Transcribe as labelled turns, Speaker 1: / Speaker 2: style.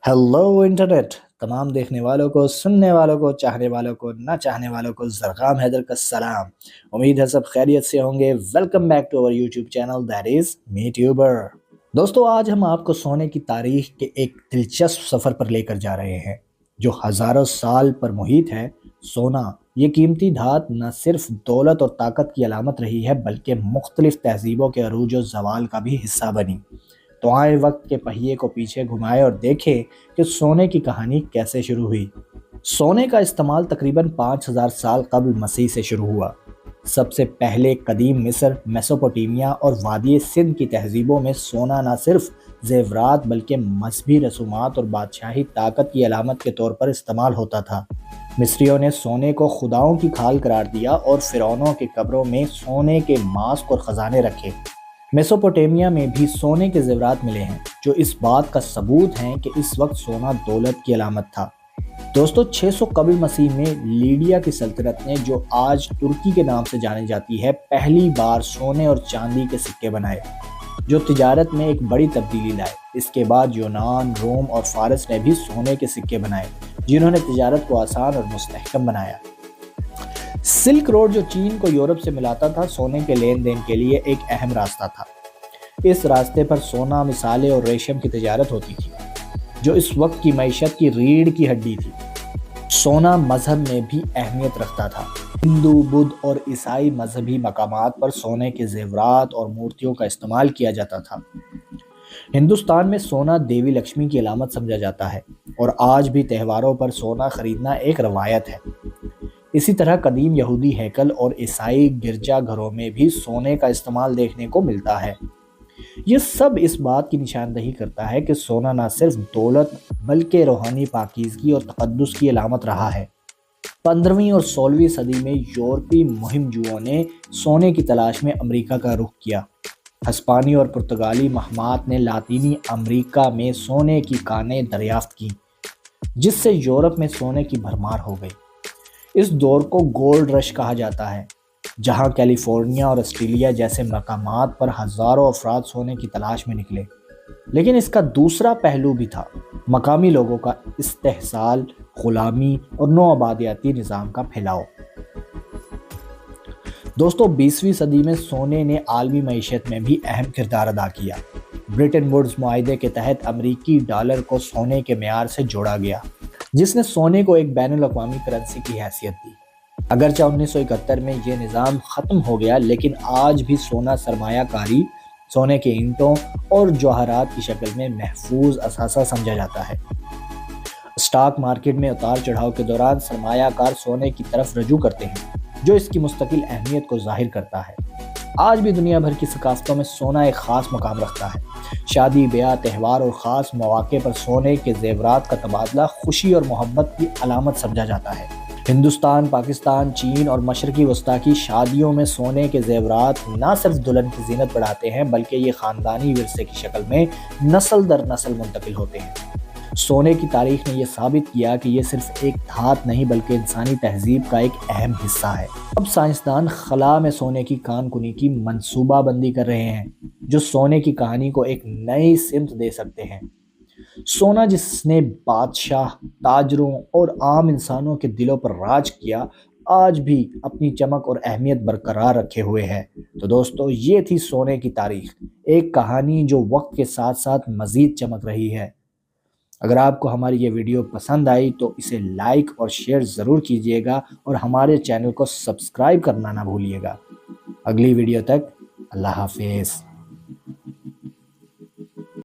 Speaker 1: Hello internet. तमाम देखने वालों को, सुनने वालों को, चाहने वालों को, ना चाहने वालों को ज़रग़ाम हैदर का सलाम। उम्मीद है सब खैरियत से होंगे। Welcome back to our YouTube channel that is MeTuber. दोस्तों, आज हम आपको सोने की तारीख के एक दिलचस्प सफ़र पर लेकर जा रहे हैं जो हज़ारों साल पर मुहित है। सोना ये कीमती धात न सिर्फ दौलत और ताकत की अलामत रही है बल्कि मुख्तलिफ तहजीबों के अरूज और जवाल का भी हिस्सा बनी। तो आए वक्त के पहिए को पीछे घुमाए और देखें कि सोने की कहानी कैसे शुरू हुई। सोने का इस्तेमाल तकरीबन 5000 साल कबल मसीह से शुरू हुआ। सबसे पहले कदीम मिस्र, मेसोपोटामिया और वादी सिंध की तहजीबों में सोना न सिर्फ जेवरात बल्कि मजहबी रसूमात और बादशाही ताकत की अलामत के तौर पर इस्तेमाल होता था। मिस्रियों ने सोने को खुदाओं की खाल करार दिया और फिरौनों के कब्रों में सोने के मास्क और खजाने रखे। मेसोपोटामिया में भी सोने के जेवरात मिले हैं जो इस बात का सबूत हैं कि इस वक्त सोना दौलत की अलामत था। दोस्तों, 600 कबल मसीह में लीडिया की सल्तनत ने, जो आज तुर्की के नाम से जानी जाती है, पहली बार सोने और चांदी के सिक्के बनाए जो तिजारत में एक बड़ी तब्दीली लाए। इसके बाद यूनान, रोम और फारस ने भी सोने के सिक्के बनाए जिन्होंने तिजारत को आसान और मुस्तहकम बनाया। सिल्क रोड, जो चीन को यूरोप से मिलाता था, सोने के लेन देन के लिए एक अहम रास्ता था। इस रास्ते पर सोना, मिसाले और रेशम की तिजारत होती थी जो इस वक्त की मईशत की रीढ़ की हड्डी थी। सोना मजहब में भी अहमियत रखता था। हिंदू, बुद्ध और ईसाई मजहबी मकामात पर सोने के जेवरात और मूर्तियों का इस्तेमाल किया जाता था। हिंदुस्तान में सोना देवी लक्ष्मी की अलामत समझा जाता है और आज भी त्योहारों पर सोना खरीदना एक रवायत है। इसी तरह कदीम यहूदी हैकल और ईसाई गिरजा घरों में भी सोने का इस्तेमाल देखने को मिलता है। ये सब इस बात की निशानदही करता है कि सोना न सिर्फ दौलत बल्कि रूहानी पाकीज़गी और तक़द्दुस की अलामत रहा है। 15वीं और 16वीं सदी में यूरोपी मुहिमजुओं ने सोने की तलाश में अमेरिका का रुख किया। हस्पानी और पुर्तगाली महमात ने लातीनी अमेरिका में सोने की कानें दरियाफ्त की, जिससे यूरोप में सोने की भरमार हो गई। इस दौर को गोल्ड रश कहा जाता है, जहां कैलिफोर्निया और ऑस्ट्रेलिया जैसे मकामात पर हज़ारों अफराद सोने की तलाश में निकले। लेकिन इसका दूसरा पहलू भी था, मकामी लोगों का इस्तेहसाल, गुलामी और नौआबादियाती निज़ाम का फैलाव। दोस्तों, 20वीं सदी में सोने ने आलमी मईशत में भी अहम किरदार अदा किया। ब्रिटेन वुड्स मुआहदे के तहत अमरीकी डॉलर को सोने के मेयार से जोड़ा गया, जिसने सोने को एक बैनुल-अक़वामी करेंसी की हैसियत दी। अगरचे 1971 में ये निज़ाम ख़त्म हो गया, लेकिन आज भी सोना सरमायाकारी, सोने के ईंटों और जवाहरात की शक्ल में महफूज असासा समझा जाता है। स्टॉक मार्केट में उतार चढ़ाव के दौरान सरमायाकार सोने की तरफ रजू करते हैं, जो इसकी मुस्तकिल अहमियत को ज़ाहिर करता है। आज भी दुनिया भर की सकाफ़तों में सोना एक ख़ास मकाम रखता है। शादी, ब्याह, त्यौहार और ख़ास मौक़े पर सोने के जेवरात का तबादला खुशी और मोहब्बत की अलामत समझा जाता है। हिंदुस्तान, पाकिस्तान, चीन और मशरक़ी वस्ता की शादियों में सोने के जेवरात न सिर्फ दुल्हन की ज़ीनत बढ़ाते हैं बल्कि ये ख़ानदानी विरसे की शक्ल में नस्ल दर नस्ल मुंतकिल होते हैं। सोने की तारीख ने यह साबित किया कि यह सिर्फ एक धात नहीं बल्कि इंसानी तहजीब का एक अहम हिस्सा है। अब साइंसदान खला में सोने की कानकुनी की मंसूबा बंदी कर रहे हैं, जो सोने की कहानी को एक नई सिमत दे सकते हैं। सोना, जिसने बादशाह, ताजरों और आम इंसानों के दिलों पर राज किया, आज भी अपनी चमक और अहमियत बरकरार रखे हुए है। तो दोस्तों, ये थी सोने की तारीख, एक कहानी जो वक्त के साथ साथ मज़ीद चमक रही है। अगर आपको हमारी ये वीडियो पसंद आई तो इसे लाइक और शेयर ज़रूर कीजिएगा और हमारे चैनल को सब्सक्राइब करना ना भूलिएगा। अगली वीडियो तक अल्लाह हाफिज़।